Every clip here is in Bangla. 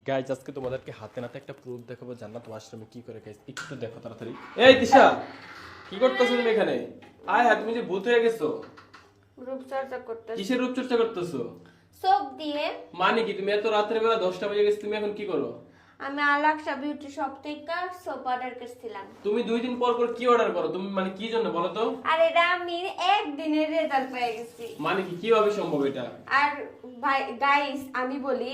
গাইজ আজকে তোমাদেরকে হাতে নাতে একটা প্রুফ দেখাবো জান্নাত ওয়াশরুমে কি করে গাইজ একটু দেখো তাড়াতাড়ি। এই তিশা কি করতেছো তুমি এখানে? আয় হ্যাঁ তুমি যে ভূত হয়ে গেছো। রূপচর্চা করতেছি। কিসের রূপচর্চা করতেছো? সোপ দিয়ে। মানে কি তুমি এত রাতের বেলা 10টা বাজে গেছে তুমি এখন কি করো? আমি আলাক্সা বিউটি শপ থেকে সোপ অর্ডার করেছিলাম। তুমি 2 দিন পর পর কি অর্ডার করো? তুমি মানে কি জন্য বলো তো? আর এটা আমি একদিনের রেজাল্ট পেয়ে গেছি। মানে কি কিভাবে সম্ভব এটা? আর ভাই গাইস আমি বলি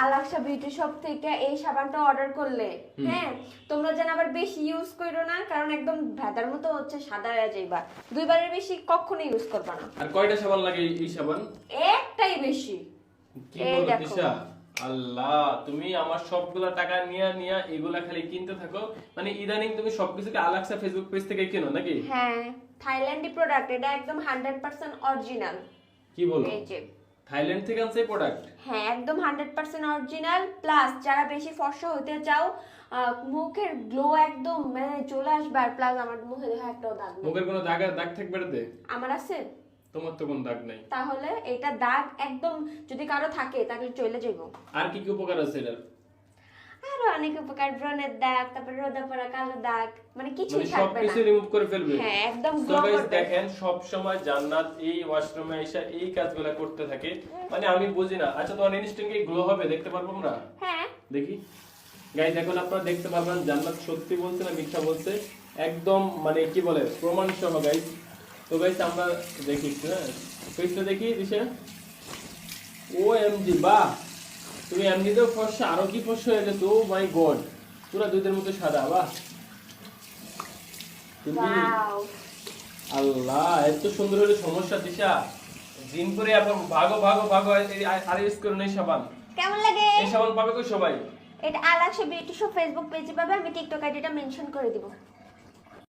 আলাক্সা বিউটি শপ থেকে এই সাবানটা অর্ডার করলে হ্যাঁ তোমরা যেন আবার বেশি ইউজ করো না, কারণ একদম ভেদার মতো হচ্ছে সাদা হয়ে যাইবা। দুইবারের বেশি কখনো ইউজ করবা না। আর কয়টা সাবান লাগে এই সাবান? একটাই বেশি। কি এই বলো দেখো। তিশা? আল্লাহ তুমি আমার সবগুলা টাকা নিয়া এগুলা খালি কিনতে থাকো। মানে ইদানিং তুমি সবকিছুকে আলাক্সা ফেসবুক পেজ থেকে কেনো নাকি? হ্যাঁ থাইল্যান্ডি প্রোডাক্ট, এটা একদম 100% অরিজিনাল। কি বলো? এই যে থাইল্যান্ড থেকে আনছে প্রোডাক্ট? হ্যাঁ একদম 100% অরিজিনাল। প্লাস যারা বেশি ফর্সা হতে চাও, মুখের গ্লো একদম মানে চলে আসবে। আর প্লাস আমার মুখে দেখা একটাও দাগ নেই। মুখের কোনো দাগ থাকবে এটাতে? আমার আছে। তোমার তো কোনো দাগ নাই। তাহলে এটা দাগ একদম যদি কারো থাকে তাহলে চলে যাইব। আর কি কি উপকার আছে এটার? আরো অনেক উপকার, ব্রণের দাগ, তারপর রোদা পড়া কালো দাগ, মানে কিছুই মানে থাকবে না। সবকিছু রিমুভ করে ফেলবে। হ্যাঁ একদম তো গ্লো গাইস করবে। দেখেন সব সময় জান্নাত এই ওয়াশরুমে এসে এই কাজগুলো করতে থাকে। মানে আমি বুঝি না। আচ্ছা তোমার ইনস্ট্যান্ট কি গ্লো হবে দেখতে পারবো আমরা? হ্যাঁ দেখি গাইস এখন আপনারা দেখতে পারবেন জান্নাত সত্যি বলছে না মিথ্যা বলছে, একদম মানে কি বলে প্রমাণ সহ গাইস। তো গাইস আমরা দেখি একটু, হ্যাঁ ফেসটা দেখি দিশা। ওএমজি বাহ, তুমি এমনিতেও ফর্সা আরো কি ফর্সা হয়ে গেছো। ও মাই গড, পুরো দুধের মতো সাদা। বাহ তুমি ওয়াও আল্লাহ এত সুন্দর হলে সমস্যা দিশা। দিন করে এখন ভাগো ভাগো ভাগো আর ইউজ করো এই সাবান। কেমন লাগে? এই সাবান পাবে তো সবাই। এটা আলাক্সা বিউটি শপ ফেসবুক পেজে পাবে, আমি টিকটক আইডিটা মেনশন করে দিব।